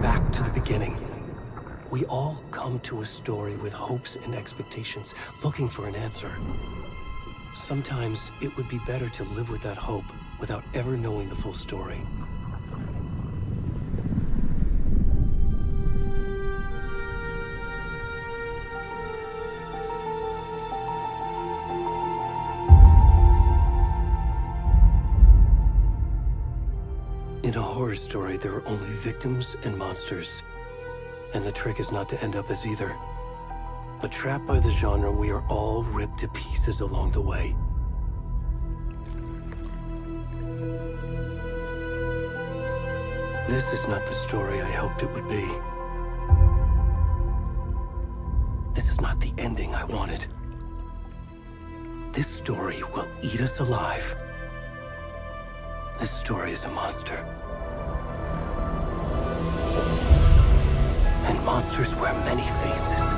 Back to the beginning. We all come to a story with hopes and expectations, looking for an answer. Sometimes it would be better to live with that hope without ever knowing the full story. In a horror story, there are only victims and monsters. And the trick is not to end up as either. But trapped by the genre, we are all ripped to pieces along the way. This is not the story I hoped it would be. This is not the ending I wanted. This story will eat us alive. This story is a monster. And monsters wear many faces.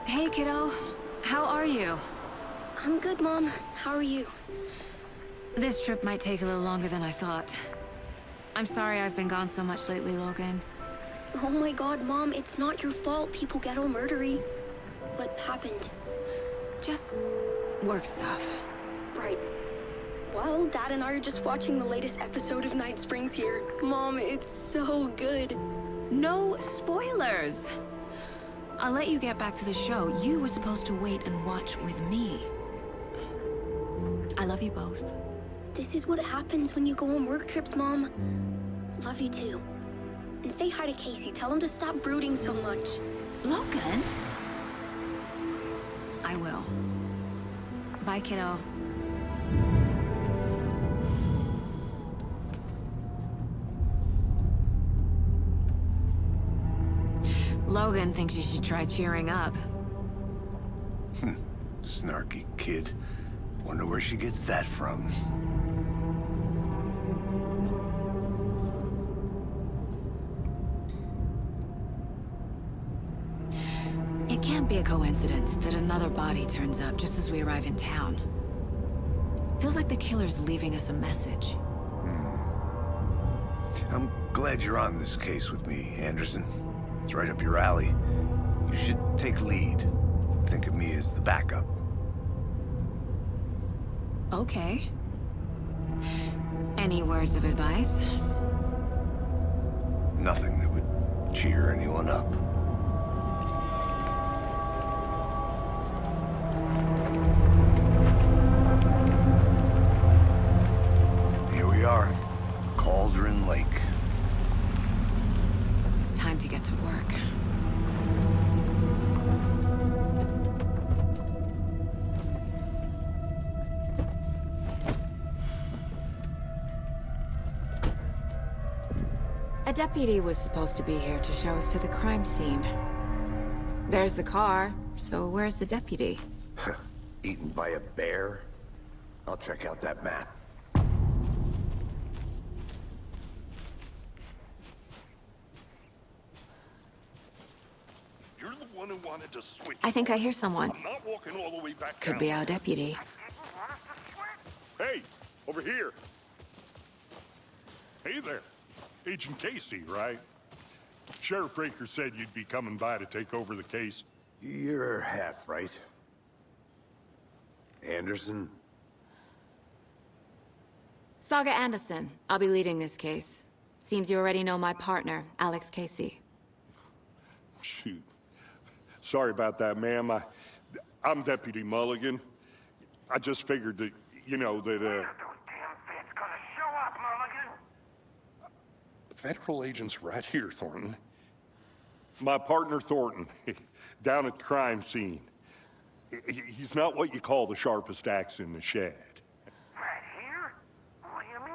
Hey, kiddo. How are you? I'm good, Mom. How are you? This trip might take a little longer than I thought. I'm sorry I've been gone so much lately, Logan. Oh my god, Mom, it's not your fault people get all murdery. What happened? Just work stuff. Right. Well, Dad and I are just watching the latest episode of Night Springs here. Mom, it's so good. No spoilers! I'll let you get back to the show. You were supposed to wait and watch with me. I love you both. This is what happens when you go on work trips, Mom. Love you too. And say hi to Casey. Tell him to stop brooding so much. Logan? I will. Bye, kiddo. Logan thinks you should try cheering up. Snarky kid. Wonder where she gets that from. It can't be a coincidence that another body turns up just as we arrive in town. Feels like the killer's leaving us a message. I'm glad you're on this case with me, Anderson. It's right up your alley. You should take lead. Think of me as the backup. Okay. Any words of advice? Nothing that would cheer anyone up. Here we are. Cauldron Lake. Time to get to work. A deputy was supposed to be here to show us to the crime scene. There's the car, so where's the deputy? Eaten by a bear? I'll check out that map. You're the one who wanted to switch. I think I hear someone. I'm not walking all the way back Could down. be our deputy. Hey, over here. Hey there. Agent Casey, right? Sheriff Breaker said you'd be coming by to take over the case. You're half right. Anderson? Saga Anderson. I'll be leading this case. Seems you already know my partner, Alex Casey. Shoot. Sorry about that, ma'am. I'm Deputy Mulligan. I just figured that, you know, that, Federal agent's right here, Thornton. My partner, Thornton, down at the crime scene. He's not what you call the sharpest axe in the shed. Right here? What do you mean?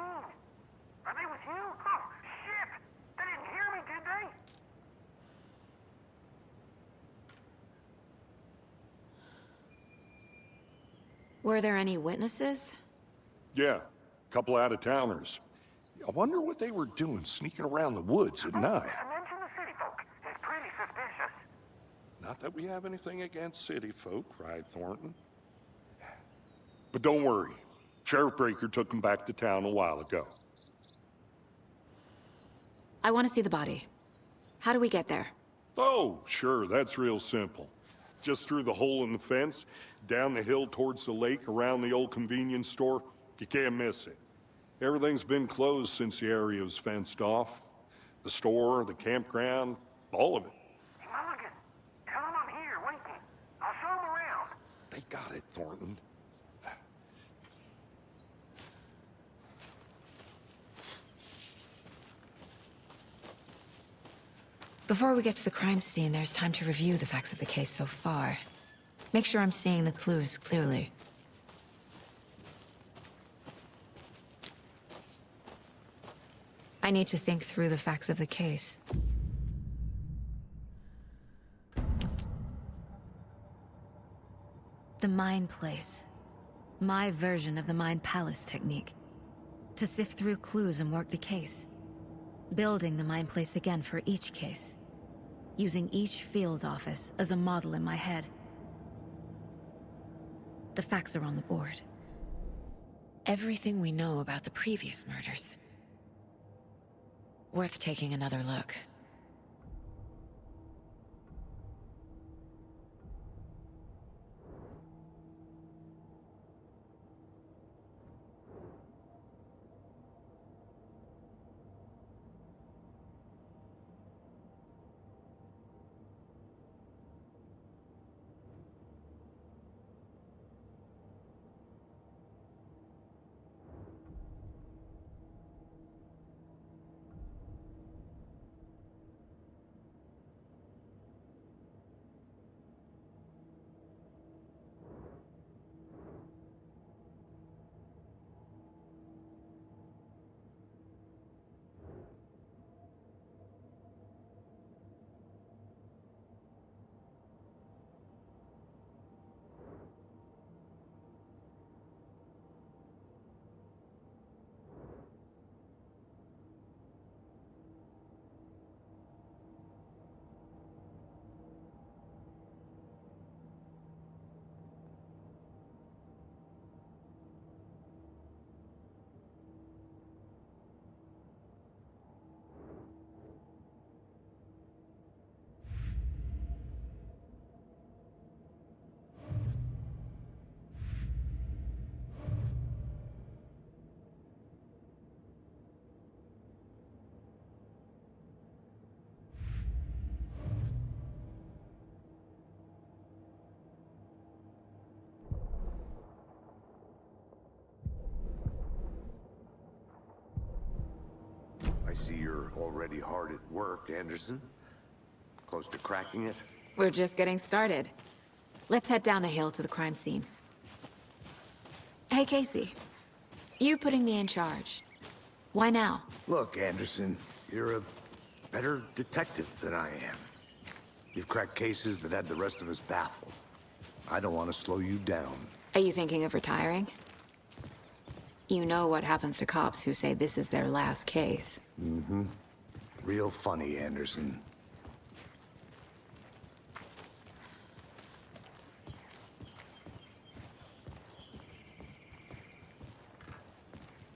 Are they with you? Oh, shit! They didn't hear me, did they? Were there any witnesses? Yeah, a couple out-of-towners. I wonder what they were doing sneaking around the woods at night. I mentioned the city folk. It's pretty suspicious. Not that we have anything against city folk, right, Thornton? But don't worry. Sheriff Breaker took them back to town a while ago. I want to see the body. How do we get there? Oh, sure, that's real simple. Just through the hole in the fence, down the hill towards the lake, around the old convenience store. You can't miss it. Everything's been closed since the area was fenced off. The store, the campground, all of it. Hey, Mulligan, tell them I'm here, waiting. I'll show them around. They got it, Thornton. Before we get to the crime scene, there's time to review the facts of the case so far. Make sure I'm seeing the clues clearly. I need to think through the facts of the case. The Mind Place. My version of the Mind Palace technique. To sift through clues and work the case. Building the Mind Place again for each case. Using each field office as a model in my head. The facts are on the board. Everything we know about the previous murders. Worth taking another look. I see you're already hard at work, Anderson. Close to cracking it? We're just getting started. Let's head down the hill to the crime scene. Hey, Casey. You putting me in charge. Why now? Look, Anderson, you're a better detective than I am. You've cracked cases that had the rest of us baffled. I don't want to slow you down. Are you thinking of retiring? You know what happens to cops who say this is their last case. Mm-hmm. Real funny, Anderson.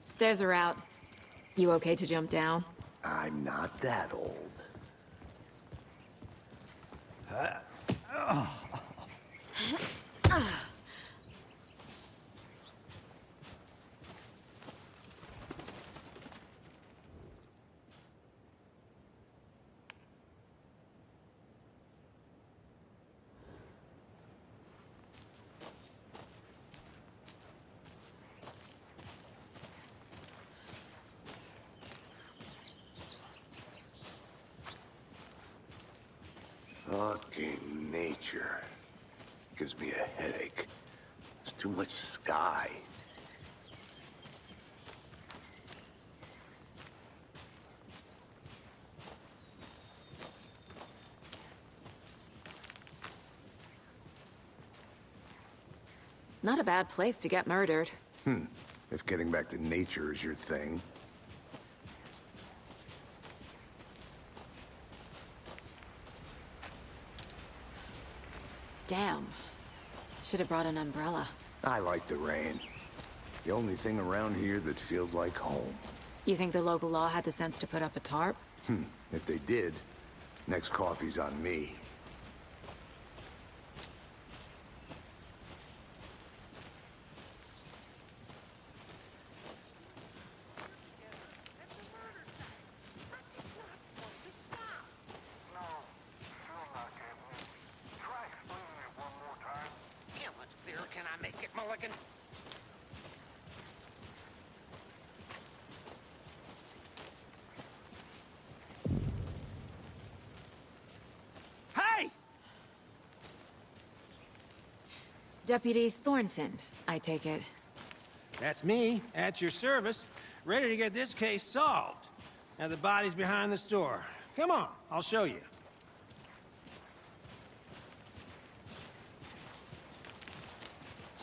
Stairs are out. You okay to jump down? I'm not that old. Fucking nature. Gives me a headache. There's too much sky. Not a bad place to get murdered. If getting back to nature is your thing. Damn. Should have brought an umbrella. I like the rain. The only thing around here that feels like home. You think the local law had the sense to put up a tarp? If they did, next coffee's on me. Can I make it, Mulligan? Hey! Deputy Thornton, I take it. That's me, at your service, ready to get this case solved. Now the body's behind the store. Come on, I'll show you.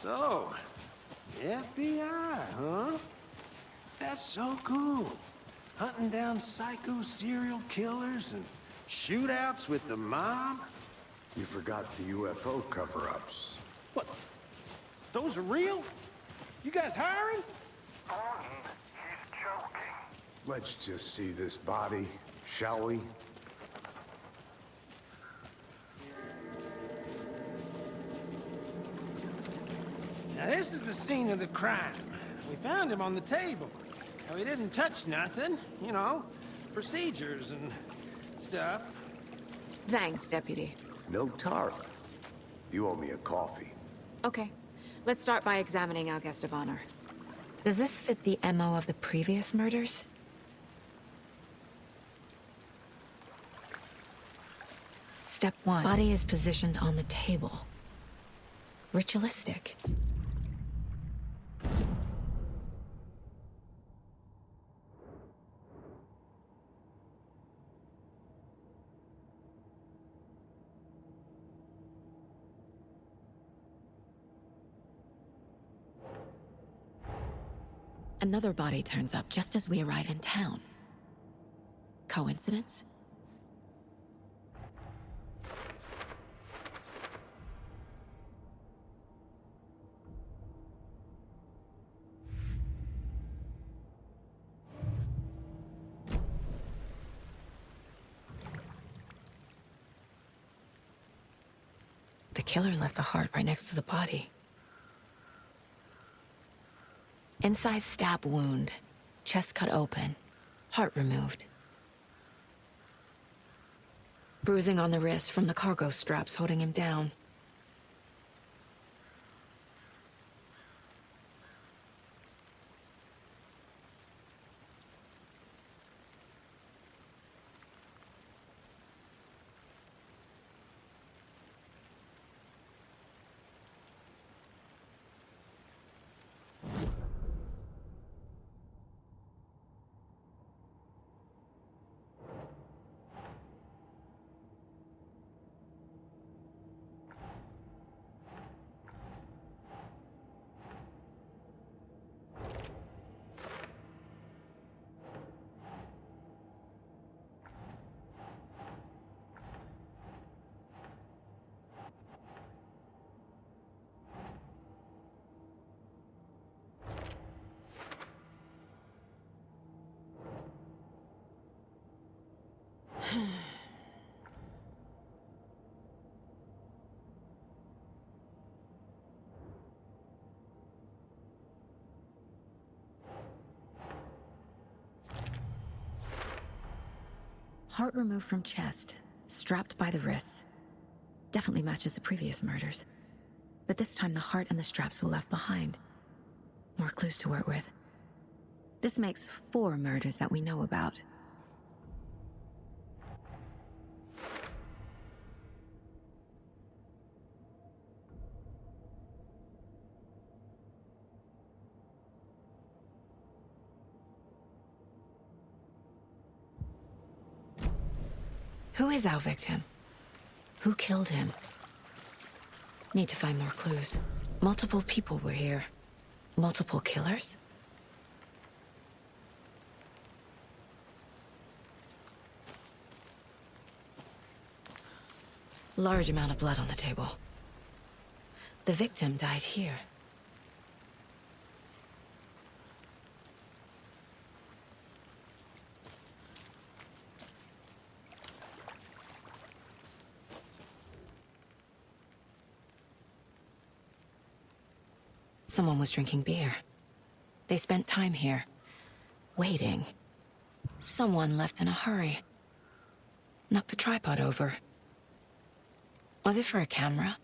So, the FBI, huh? That's so cool. Hunting down psycho serial killers and shootouts with the mob. You forgot the UFO cover-ups. What? Those are real? You guys hiring? Gordon, he's joking. Let's just see this body, shall we? Now, this is the scene of the crime. We found him on the table. Now, he didn't touch nothing, you know, procedures and stuff. Thanks, Deputy. No Tara. You owe me a coffee. Okay. Let's start by examining our guest of honor. Does this fit the MO of the previous murders? Step 1. Body is positioned on the table. Ritualistic. Another body turns up just as we arrive in town. Coincidence? The killer left the heart right next to the body. Incised stab wound, chest cut open, heart removed. Bruising on the wrist from the cargo straps holding him down. Heart removed from chest, strapped by the wrists. Definitely matches the previous murders. But this time the heart and the straps were left behind. More clues to work with. This makes 4 murders that we know about. Who is our victim? Who killed him? Need to find more clues. Multiple people were here. Multiple killers? Large amount of blood on the table. The victim died here. Someone was drinking beer. They spent time here, waiting. Someone left in a hurry. Knocked the tripod over. Was it for a camera?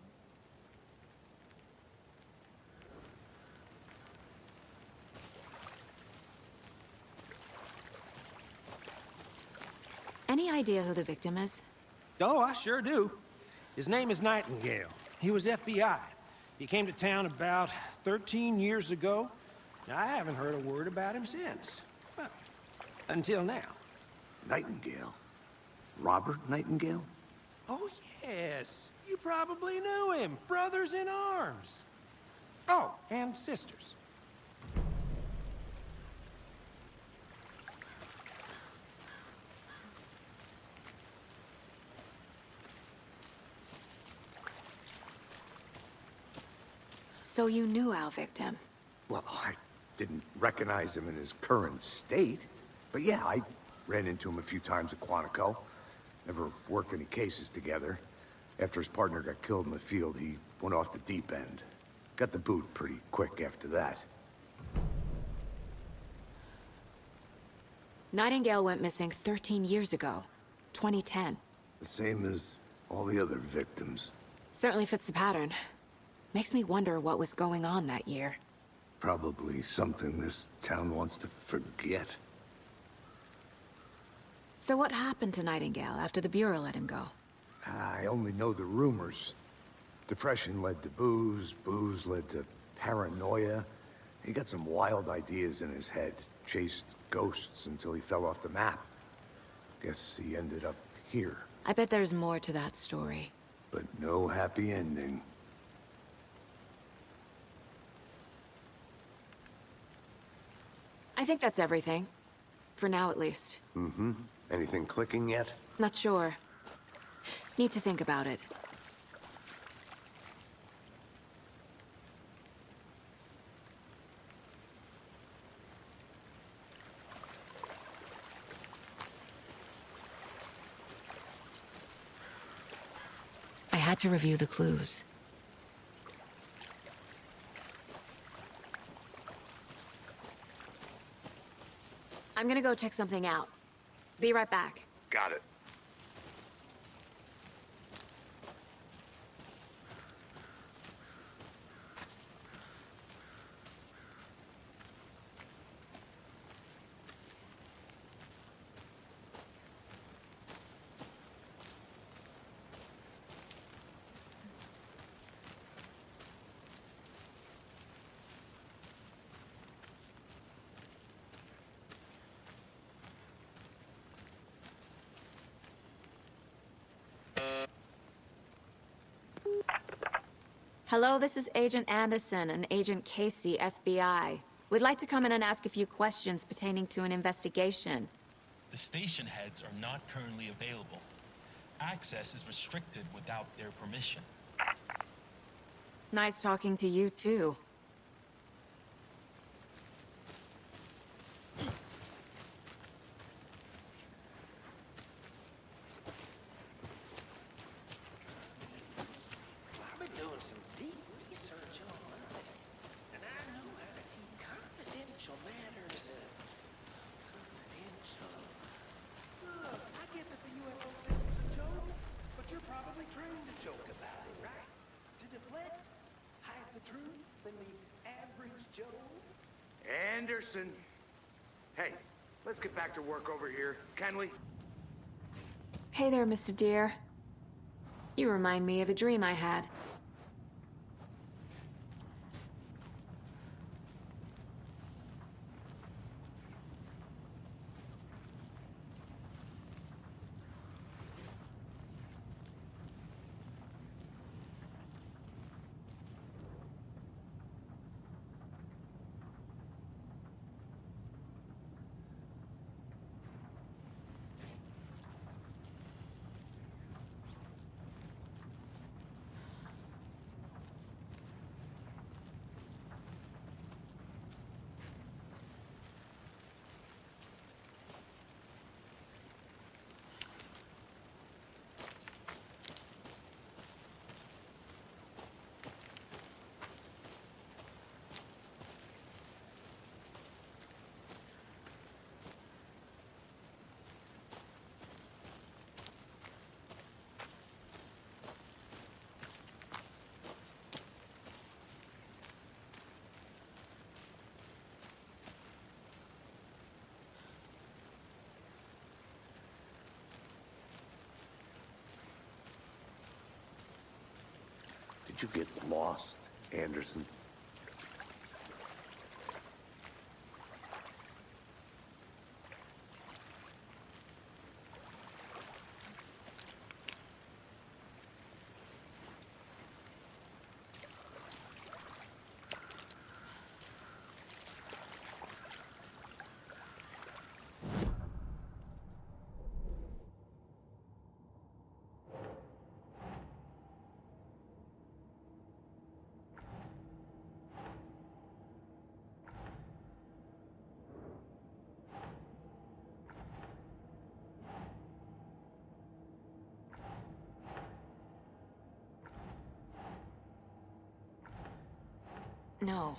Any idea who the victim is? Oh, I sure do. His name is Nightingale. He was FBI. He came to town about 13 years ago. I haven't heard a word about him since. Well, until now. Nightingale? Robert Nightingale? Oh, yes. You probably knew him. Brothers in arms. Oh, and sisters. So you knew our victim? Well, I didn't recognize him in his current state. But yeah, I ran into him a few times at Quantico. Never worked any cases together. After his partner got killed in the field, he went off the deep end. Got the boot pretty quick after that. Nightingale went missing 13 years ago. 2010. The same as all the other victims. Certainly fits the pattern. Makes me wonder what was going on that year. Probably something this town wants to forget. So what happened to Nightingale after the Bureau let him go? I only know the rumors. Depression led to booze, booze led to paranoia. He got some wild ideas in his head, chased ghosts until he fell off the map. Guess he ended up here, I bet there's more to that story. but no happy ending. I think that's everything. For now, at least. Anything clicking yet? Not sure. Need to think about it. I had to review the clues. I'm gonna go check something out. Be right back. Got it. Hello, this is Agent Anderson and Agent Casey, FBI. We'd like to come in and ask a few questions pertaining to an investigation. The station heads are not currently available. Access is restricted without their permission. Nice talking to you, too. I've been doing some deep research online, and I know how to keep confidential matters confidential. Look, I get that the UFO thing was a joke, but you're probably trained to joke about it, right? To deflect, hide the truth from the average Joe. Anderson! Hey, let's get back to work over here, can we? Hey there, Mr. Deere. You remind me of a dream I had. Did you get lost, Anderson? No.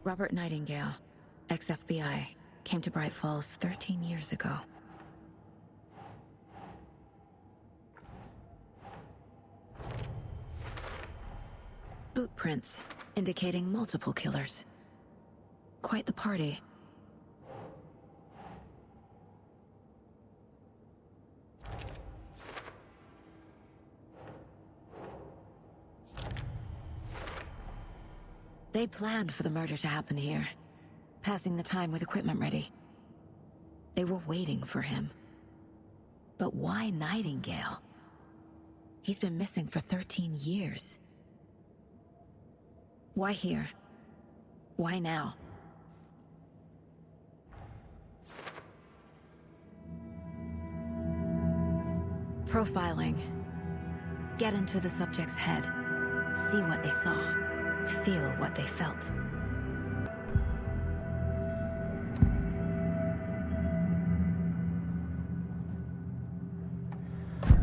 Robert Nightingale, ex-FBI, came to Bright Falls 13 years ago. Boot prints indicating multiple killers. Quite the party. They planned for the murder to happen here, passing the time with equipment ready. They were waiting for him. But why Nightingale? He's been missing for 13 years. Why here? Why now? Profiling. Get into the subject's head. See what they saw. Feel what they felt.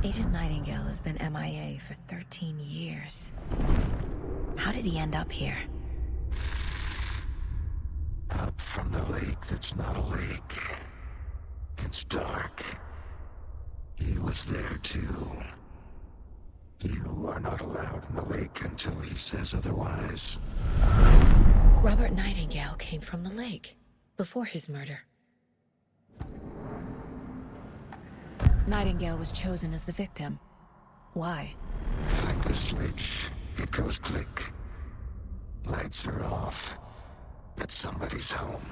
Agent Nightingale has been MIA for 13 years. How did he end up here? Up from the lake that's not a lake. It's dark. He was there too. You are not allowed in the lake until he says otherwise. Robert Nightingale came from the lake, before his murder. Nightingale was chosen as the victim. Why? Find the switch. It goes click. Lights are off. But somebody's home.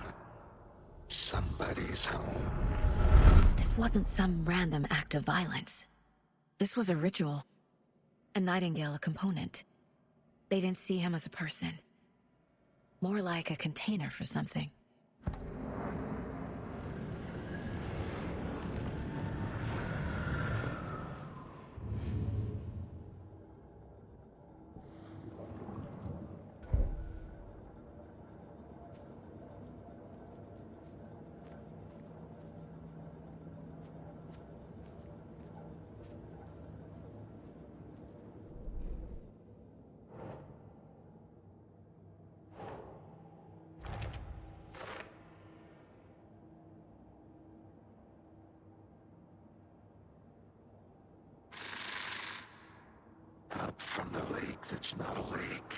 Somebody's home. This wasn't some random act of violence. This was a ritual. And Nightingale a component. They didn't see him as a person. More like a container for something. Up from the lake that's not a lake.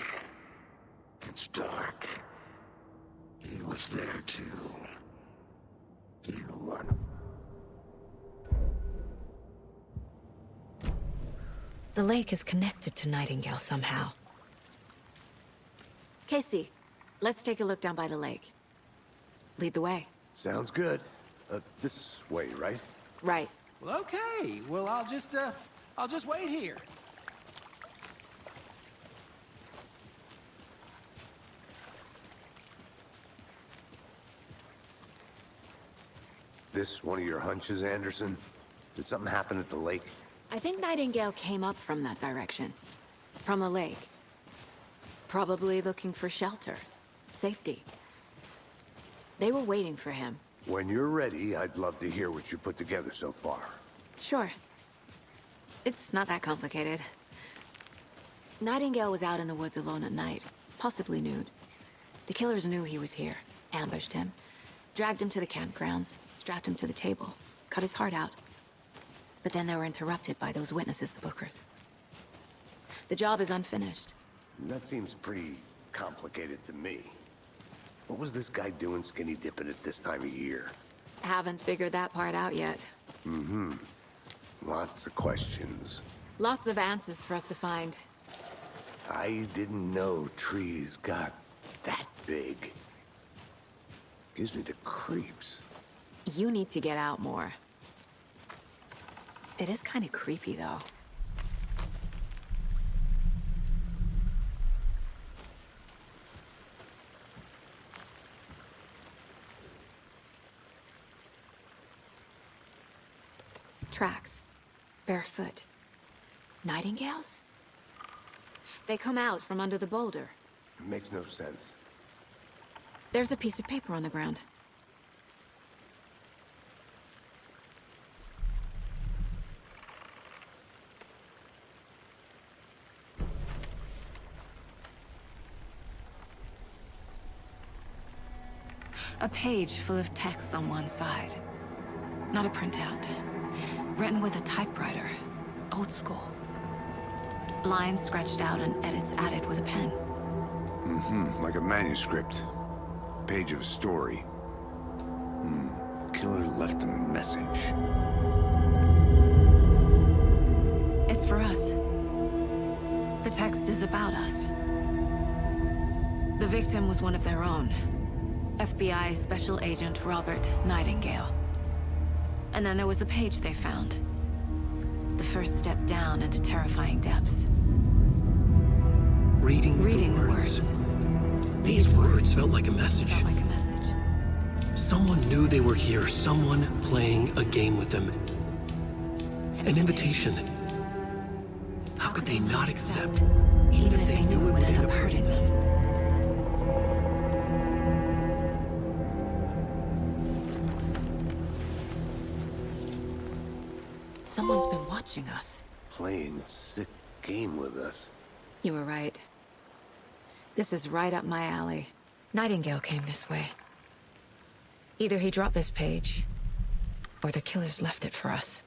It's dark. He was there too. You are... The lake is connected to Nightingale somehow. Casey, let's take a look down by the lake. Lead the way. Sounds good. This way, right? Right. Well, okay. Well, I'll just wait here. This one of your hunches, Anderson? Did something happen at the lake? I think Nightingale came up from that direction. From the lake. Probably looking for shelter. Safety. They were waiting for him. When you're ready, I'd love to hear what you put together so far. Sure. It's not that complicated. Nightingale was out in the woods alone at night, possibly nude. The killers knew he was here, ambushed him, dragged him to the campgrounds, strapped him to the table, cut his heart out. But then they were interrupted by those witnesses, the Bookers. The job is unfinished. That seems pretty complicated to me. What was this guy doing skinny dipping at this time of year? Haven't figured that part out yet. Mm-hmm. Lots of questions. Lots of answers for us to find. I didn't know trees got that big. Gives me the creeps. You need to get out more. It is kind of creepy, though. Tracks. Barefoot. Nightingales? They come out from under the boulder. It makes no sense. There's a piece of paper on the ground. A page full of text on one side. Not a printout. Written with a typewriter. Old school. Lines scratched out and edits added with a pen. Like a manuscript. Page of a story. Killer left a message. It's for us. The text is about us. The victim was one of their own. FBI Special Agent Robert Nightingale. And then there was the page they found. The first step down into terrifying depths. Reading the words. These words felt like a message. Someone knew they were here, someone playing a game with them. An invitation. How could they not accept, even if they knew it would end up hurting them? Someone's been watching us. Playing a sick game with us. You were right. This is right up my alley. Nightingale came this way. Either he dropped this page, or the killers left it for us.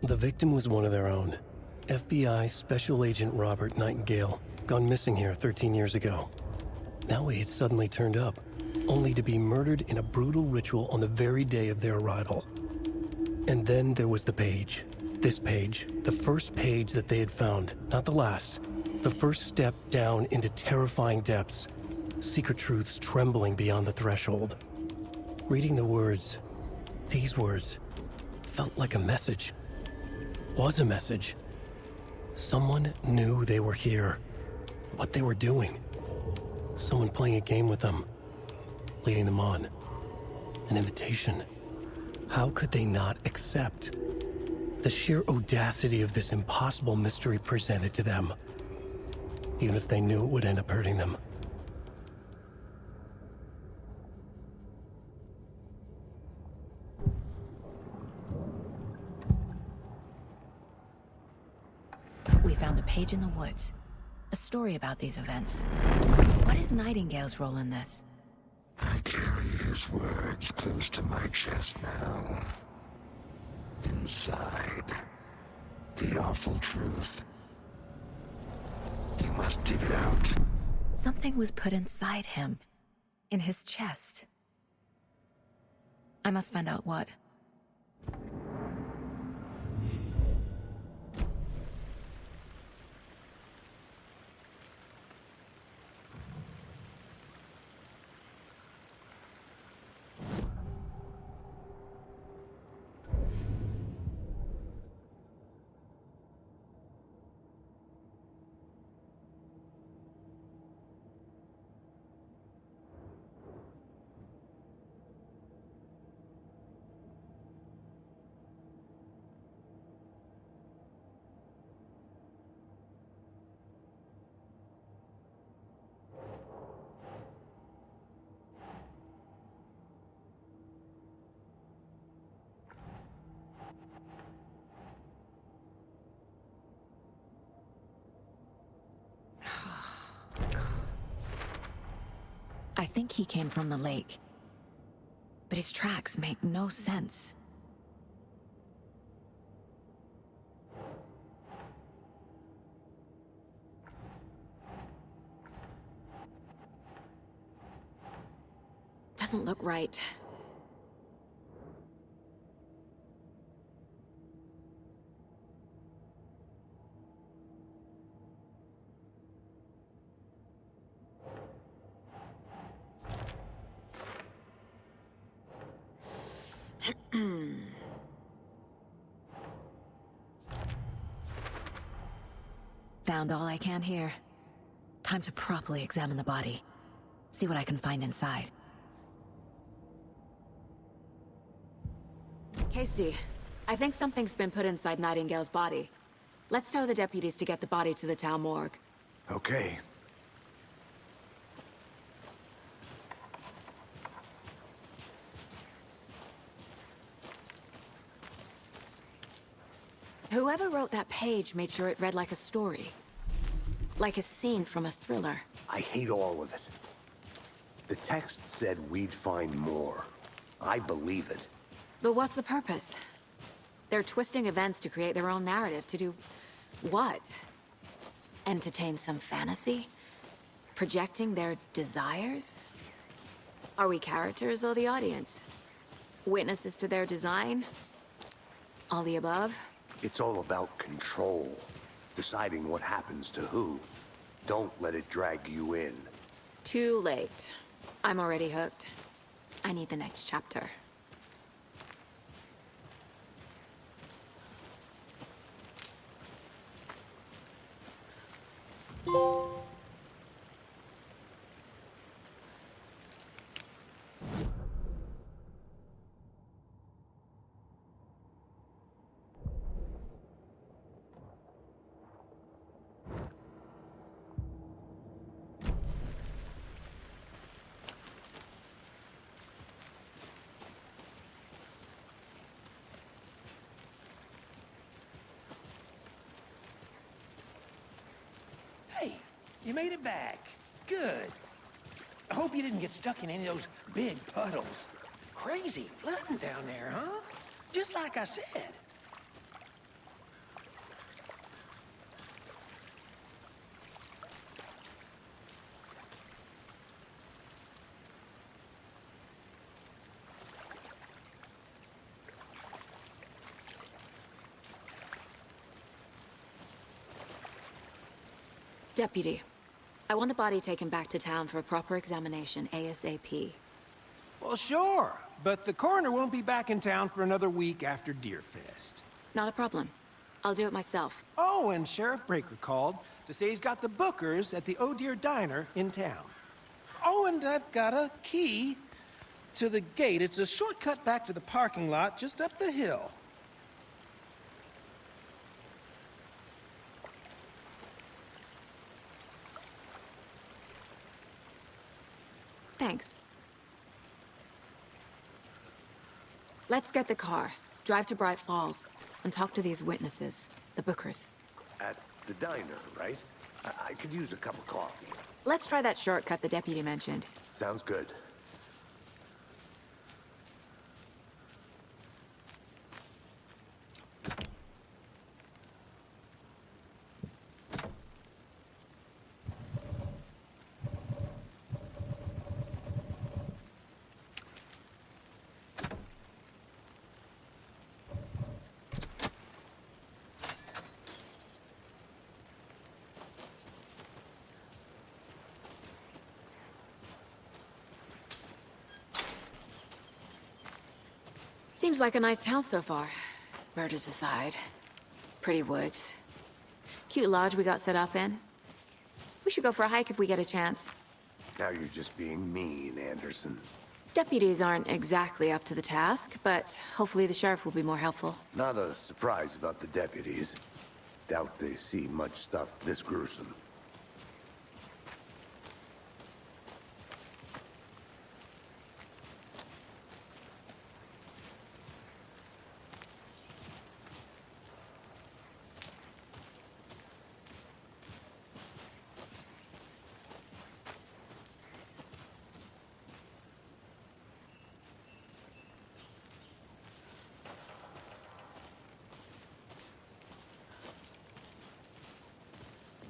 The victim was one of their own. FBI Special Agent Robert Nightingale, gone missing here 13 years ago. Now he had suddenly turned up, only to be murdered in a brutal ritual on the very day of their arrival. And then there was the page. This page, the first page that they had found, not the last. The first step down into terrifying depths. Secret truths trembling beyond the threshold. Reading the words, these words, felt like a message. Was a message. Someone knew they were here, what they were doing. Someone playing a game with them, leading them on. An invitation. How could they not accept? The sheer audacity of this impossible mystery presented to them, even if they knew it would end up hurting them. We found a page in the woods. A story about these events. What is Nightingale's role in this? I carry his words close to my chest now. Inside, the awful truth. You must dig it out. Something was put inside him. In his chest. I must find out what. I think he came from the lake. But his tracks make no sense. doesn't look right. Found all I can here. Time to properly examine the body. See what I can find inside. Casey, I think something's been put inside Nightingale's body. Let's tell the deputies to get the body to the town morgue. Okay. Whoever wrote that page made sure it read like a story. Like a scene from a thriller. I hate all of it. The text said we'd find more. I believe it. But what's the purpose? They're twisting events to create their own narrative to do... what? Entertain some fantasy? Projecting their desires? Are we characters or the audience? Witnesses to their design? All the above? It's all about control. Deciding what happens to who. Don't let it drag you in. Too late. I'm already hooked. I need the next chapter. Hey, you made it back. Good. I hope you didn't get stuck in any of those big puddles. Crazy flooding down there, huh? Just like I said. Deputy, I want the body taken back to town for a proper examination, ASAP. Well, sure, but the coroner won't be back in town for another week after Deerfest. Not a problem. I'll do it myself. Oh, and Sheriff Breaker called to say he's got the Bookers at the Oh Deer Diner in town. Oh, and I've got a key to the gate. It's a shortcut back to the parking lot just up the hill. Thanks. Let's get the car, drive to Bright Falls, and talk to these witnesses, the Bookers. At the diner, right? I could use a cup of coffee. Let's try that shortcut the deputy mentioned. Sounds good. Seems like a nice town so far. Murders aside. Pretty woods. Cute lodge we got set up in. We should go for a hike if we get a chance. Now you're just being mean, Anderson. Deputies aren't exactly up to the task, but hopefully the sheriff will be more helpful. Not a surprise about the deputies. Doubt they see much stuff this gruesome.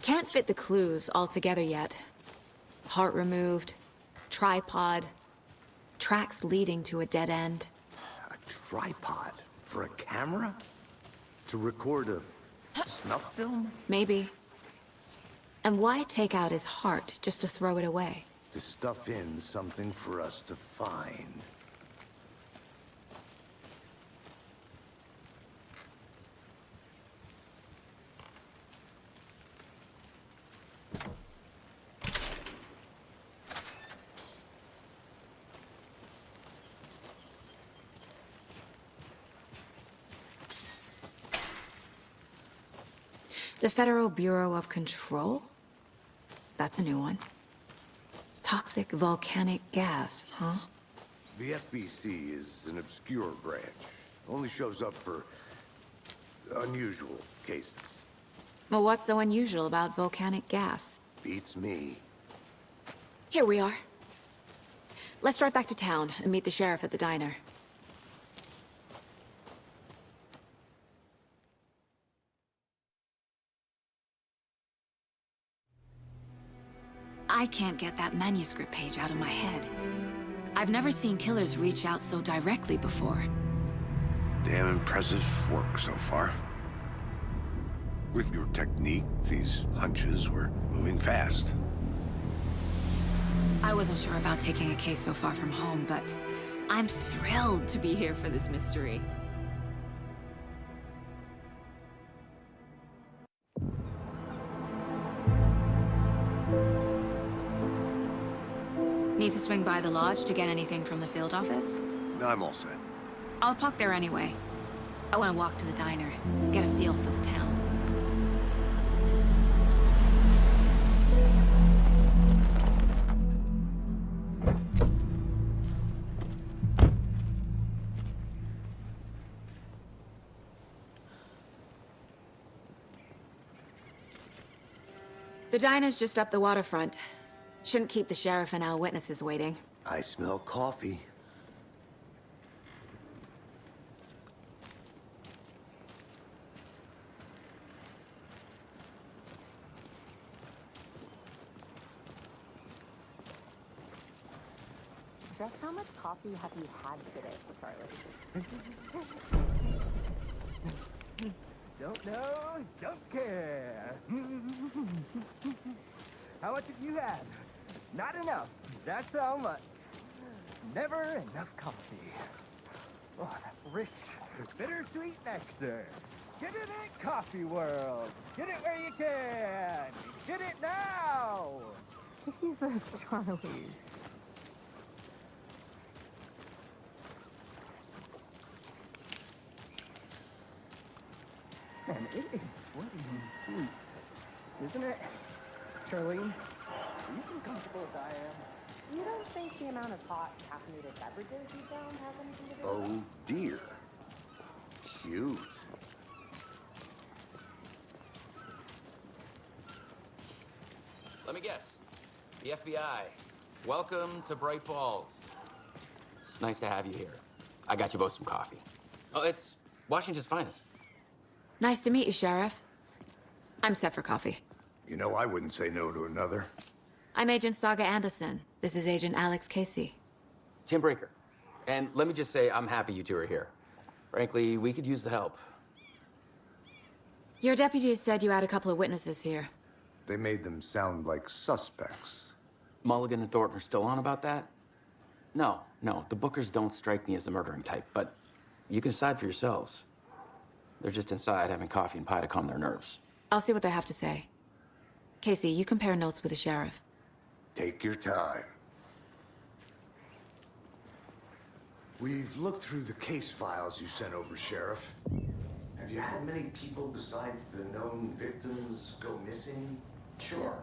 Can't fit the clues all together yet. Heart removed, tripod, tracks leading to a dead end. A tripod for a camera? To record a snuff film? Maybe. And why take out his heart just to throw it away? To stuff in something for us to find. The Federal Bureau of Control? That's a new one. Toxic volcanic gas, huh? The FBC is an obscure branch. Only shows up for unusual cases. Well, what's so unusual about volcanic gas? Beats me. Here we are. Let's drive back to town and meet the sheriff at the diner. I can't get that manuscript page out of my head. I've never seen killers reach out so directly before. Damn impressive work so far. With your technique, these hunches were moving fast. I wasn't sure about taking a case so far from home, but I'm thrilled to be here for this mystery. Need to swing by the lodge to get anything from the field office? I'm all set. I'll park there anyway. I want to walk to the diner, get a feel for the town. The diner's just up the waterfront. Shouldn't keep the sheriff and our witnesses waiting. I smell coffee. Just how much coffee have you had today, Charlie? Don't know, don't care. How much have you had? Not enough. That's how much. Never enough coffee. Oh, that rich, bittersweet nectar. Get it in Coffee World. Get it where you can. Get it now. Jesus, Charlie. Man, it is sweaty in these suits, isn't it? Charlene, are you as comfortable as I am? You don't think the amount of hot caffeinated beverages you down has anything to do with Oh dear. Cute. Let me guess. The FBI. Welcome to Bright Falls. It's nice to have you here. I got you both some coffee. Oh, it's Washington's finest. Nice to meet you, Sheriff. I'm set for coffee. You know, I wouldn't say no to another. I'm Agent Saga Anderson. This is Agent Alex Casey. Tim Breaker. And let me just say, I'm happy you two are here. Frankly, we could use the help. Your deputies said you had a couple of witnesses here. They made them sound like suspects. Mulligan and Thornton are still on about that? No, the Bookers don't strike me as the murdering type, but you can decide for yourselves. They're just inside having coffee and pie to calm their nerves. I'll see what they have to say. Casey, you compare notes with the sheriff. Take your time. We've looked through the case files you sent over, Sheriff. Have you had many people besides the known victims go missing? Sure.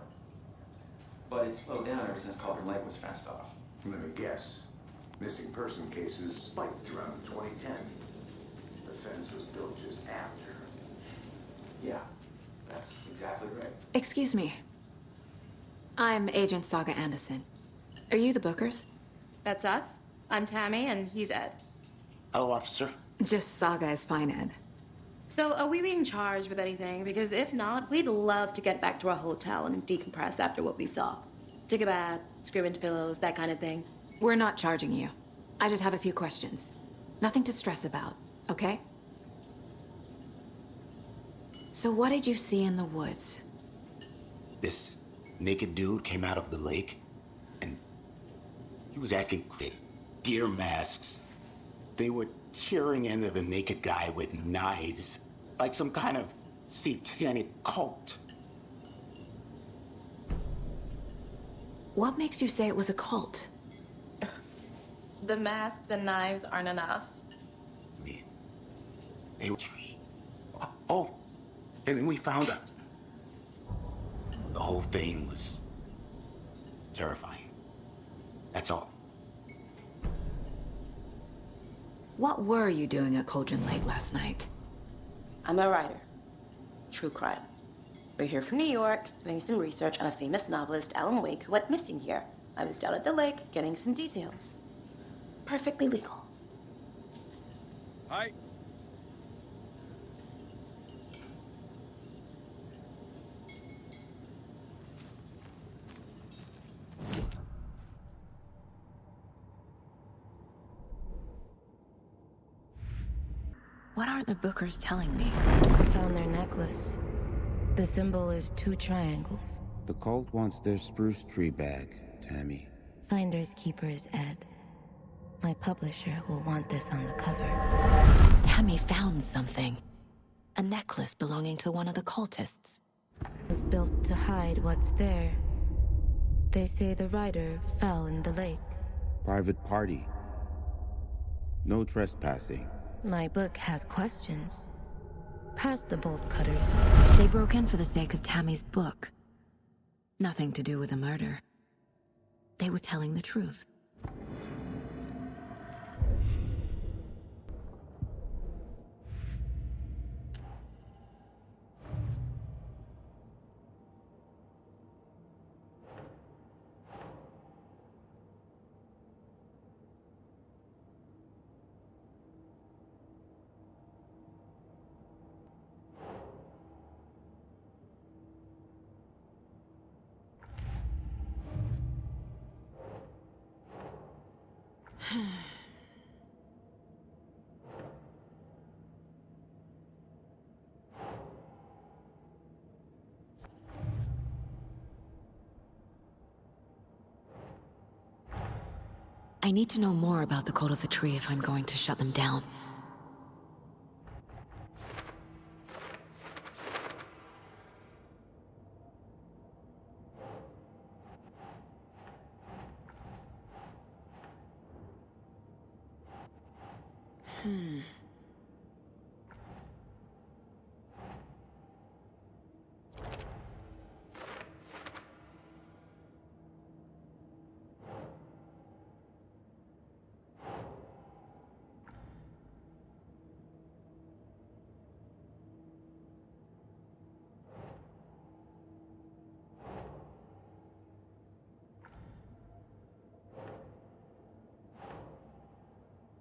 But it's slowed down ever since Cauldron Lake was fenced off. Let me guess. Missing person cases spiked around 2010. The fence was built just after. Yeah, that's exactly right. Excuse me. I'm Agent Saga Anderson. Are you the Bookers? That's us. I'm Tammy, and he's Ed. Hello, officer. Just Saga is fine, Ed. So, are we being charged with anything? Because if not, we'd love to get back to our hotel and decompress after what we saw. Take a bath, scream into pillows, that kind of thing. We're not charging you. I just have a few questions. Nothing to stress about, okay? So what did you see in the woods? This naked dude came out of the lake, and he was acting like deer masks. They were tearing into the naked guy with knives, like some kind of satanic cult. What makes you say it was a cult? The masks and knives aren't enough. They were... Oh, and then we found out. The whole thing was terrifying. That's all. What were you doing at Cauldron Lake last night? I'm a writer. True crime. We're here from New York, doing some research on a famous novelist, Alan Wake, who went missing here. I was down at the lake, getting some details. Perfectly legal. Hi. What are the Bookers telling me? I found their necklace. The symbol is 2 triangles. The cult wants their spruce tree bag, Tammy. Finders keepers, Ed. My publisher will want this on the cover. Tammy found something. A necklace belonging to one of the cultists. It was built to hide what's there. They say the writer fell in the lake. Private party. No trespassing. My book has questions. Past the bolt cutters. They broke in for the sake of Tammy's book. Nothing to do with the murder. They were telling the truth. I need to know more about the Cult of the Tree if I'm going to shut them down.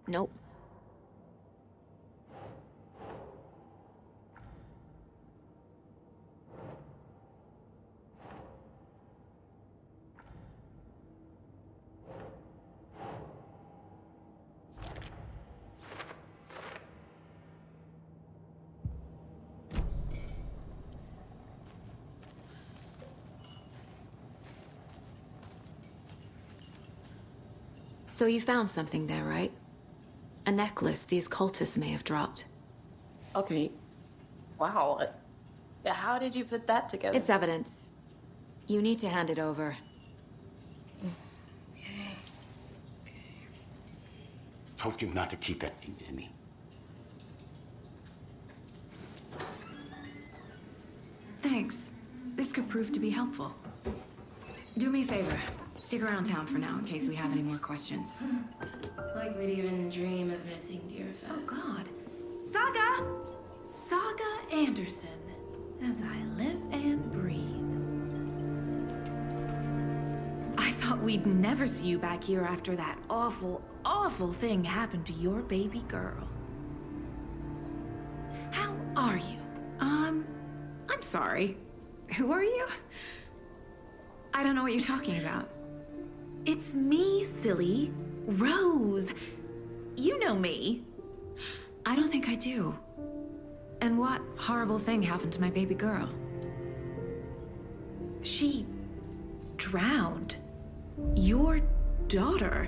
Nope. So you found something there, right? A necklace these cultists may have dropped. Okay. Wow. How did you put that together? It's evidence. You need to hand it over. Told you not to keep that thing to me. Thanks. This could prove to be helpful. Do me a favor. Stick around town for now in case we have any more questions. Like we'd even dream of missing Deerfest. Oh, God. Saga! Saga Anderson. As I live and breathe. I thought we'd never see you back here after that awful, awful thing happened to your baby girl. How are you? I'm sorry. Who are you? I don't know what you're talking about. It's me, silly. Rose, you know me. I don't think I do. And what horrible thing happened to my baby girl? She drowned. Your daughter.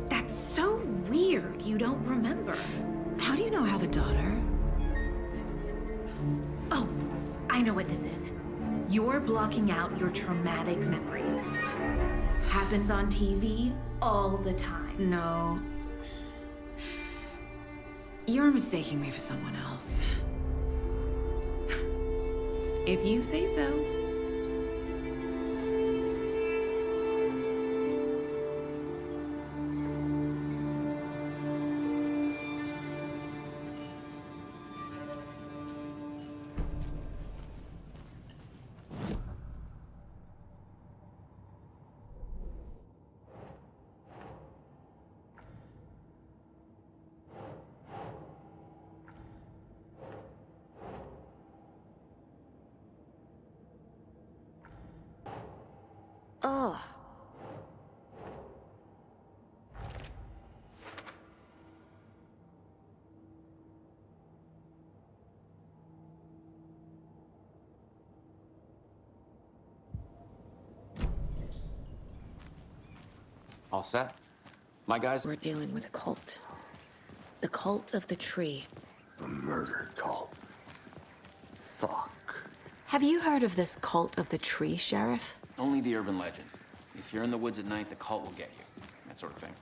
That's so weird you don't remember. How do you know I have a daughter? Oh, I know what this is. You're blocking out your traumatic memories. Happens on TV all the time. No. You're mistaking me for someone else. If you say so. Ugh. All set? My guys? We're dealing with a cult. The cult of the tree. A murder cult. Fuck. Have you heard of this cult of the tree, Sheriff? Only the urban legend. If you're in the woods at night, the cult will get you. That sort of thing.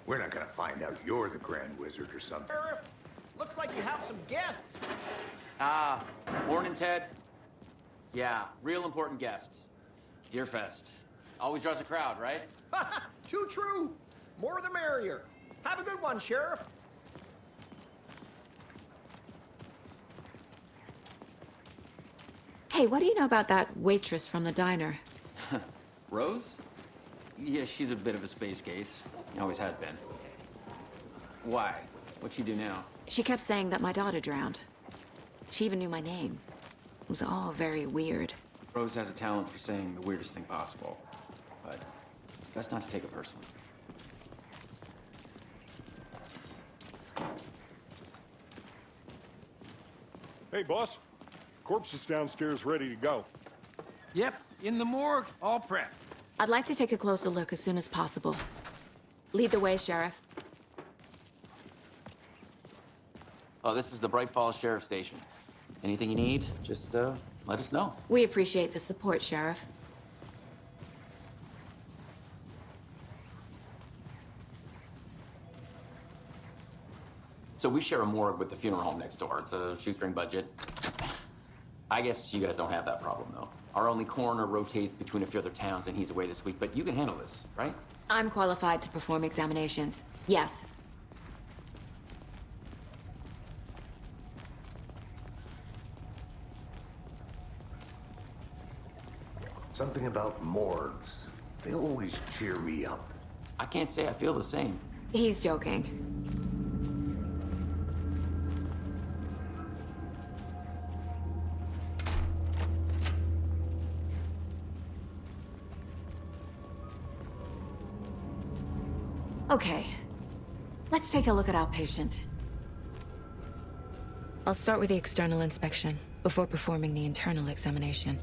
We're not gonna find out you're the Grand Wizard or something. Sheriff, looks like you have some guests. Ah, morning, Ted. Yeah, real important guests. Deerfest. Always draws a crowd, right? Too true. More the merrier. Have a good one, Sheriff. Hey, what do you know about that waitress from the diner? Rose? Yeah, she's a bit of a space case. Always has been. Why? What'd she do now? She kept saying that my daughter drowned. She even knew my name. It was all very weird. Rose has a talent for saying the weirdest thing possible. But it's best not to take it personally. Hey, boss. Corpse is downstairs ready to go. Yep, in the morgue, all prepped. I'd like to take a closer look as soon as possible. Lead the way, Sheriff. Oh, this is the Bright Falls Sheriff Station. Anything you need, just let us know. We appreciate the support, Sheriff. So we share a morgue with the funeral home next door. It's a shoestring budget. I guess you guys don't have that problem, though. Our only coroner rotates between a few other towns, and he's away this week, but you can handle this, right? I'm qualified to perform examinations. Yes. Something about morgues. They always cheer me up. I can't say I feel the same. He's joking. Okay, let's take a look at our patient. I'll start with the external inspection before performing the internal examination.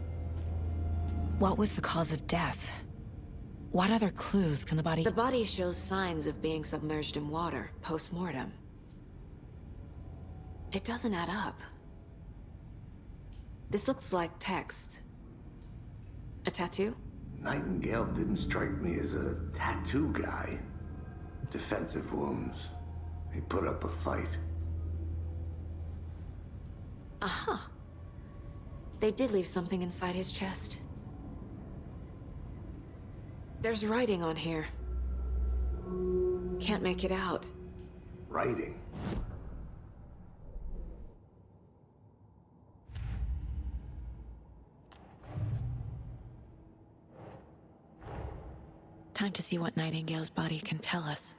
What was the cause of death? What other clues can the body... The body shows signs of being submerged in water post-mortem. It doesn't add up. This looks like text. A tattoo? Nightingale didn't strike me as a tattoo guy. Defensive wounds. He put up a fight. Aha. They did leave something inside his chest. There's writing on here. Can't make it out. Writing? Time to see what Nightingale's body can tell us.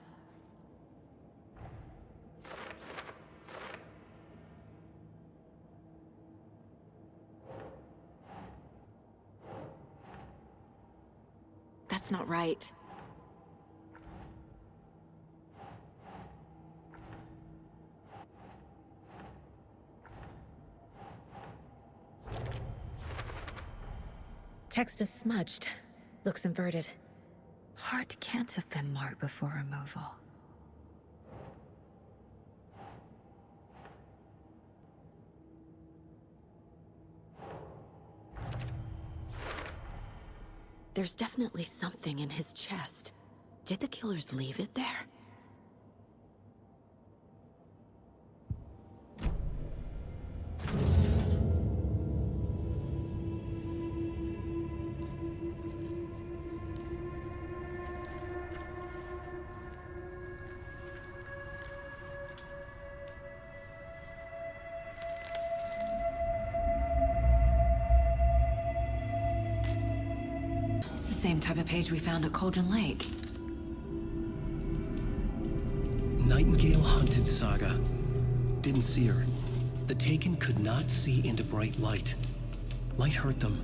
That's not right. Text is smudged. Looks inverted. Heart can't have been marked before removal. There's definitely something in his chest. Did the killers leave it there? Same type of page we found at Cauldron Lake. Nightingale hunted Saga. Didn't see her. The Taken could not see into bright light. Light hurt them,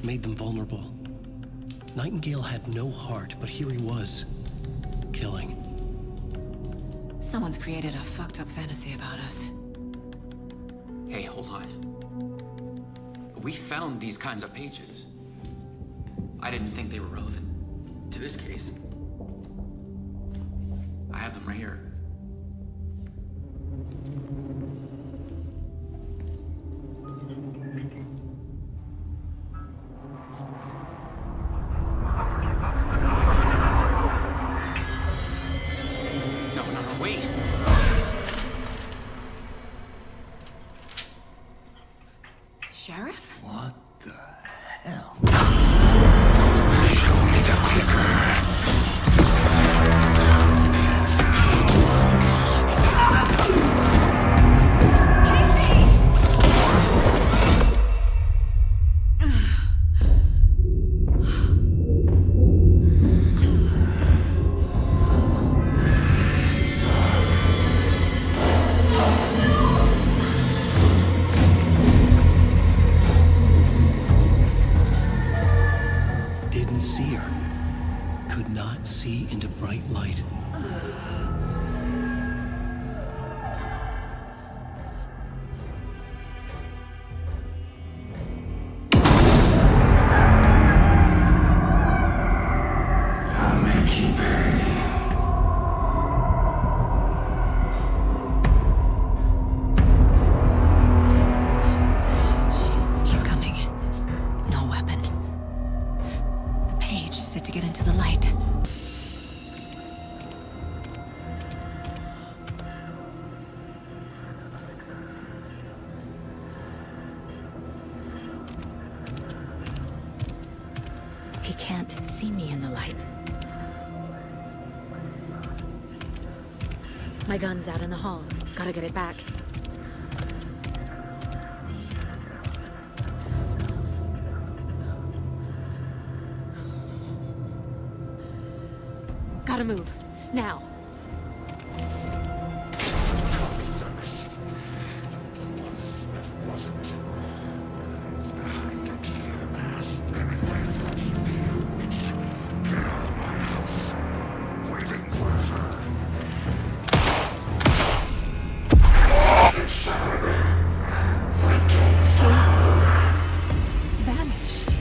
made them vulnerable. Nightingale had no heart, but here he was, killing. Someone's created a fucked up fantasy about us. Hey, hold on. We found these kinds of pages. I didn't think they were relevant to this case. I have them right here. No, wait! Sheriff? What the hell? Didn't see her. Could not see into bright light. I'll make you pay. He's coming. No weapon. The page said to get into the light. He can't see me in the light. My gun's out in the hall. Gotta get it back. Gotta move. Now. Vanished.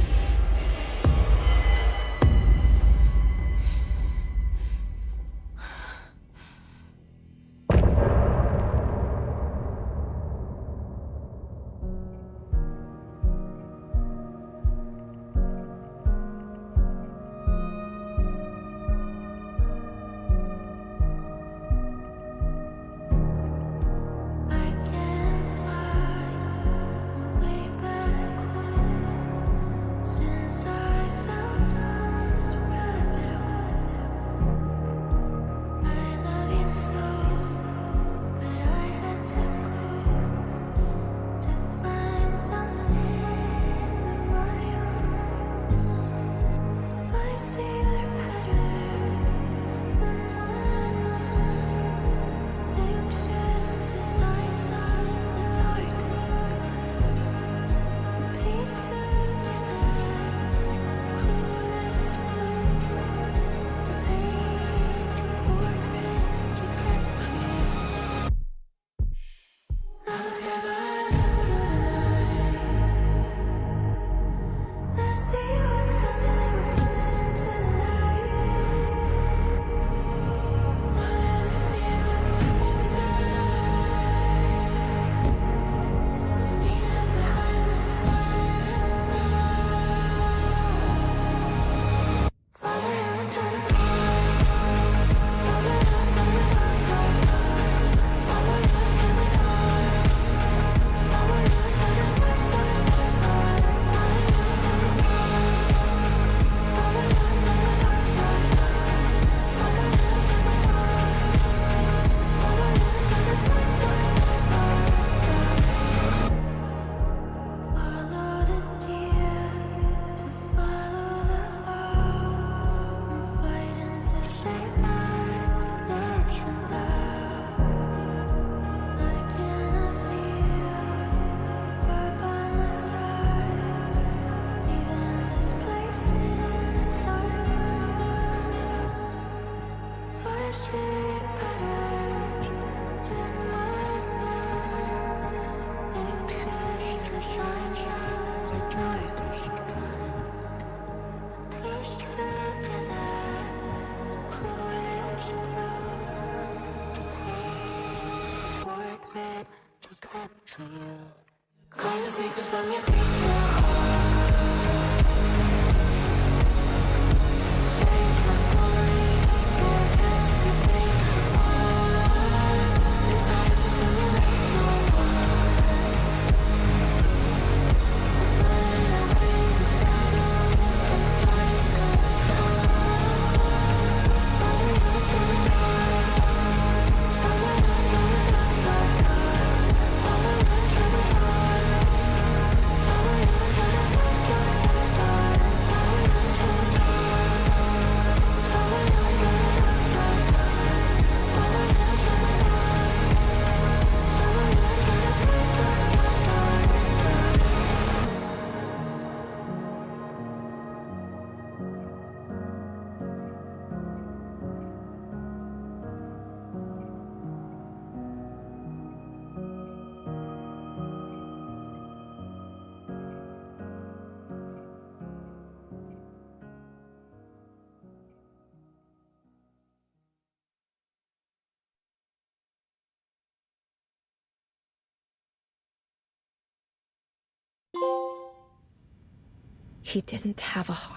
He didn't have a heart.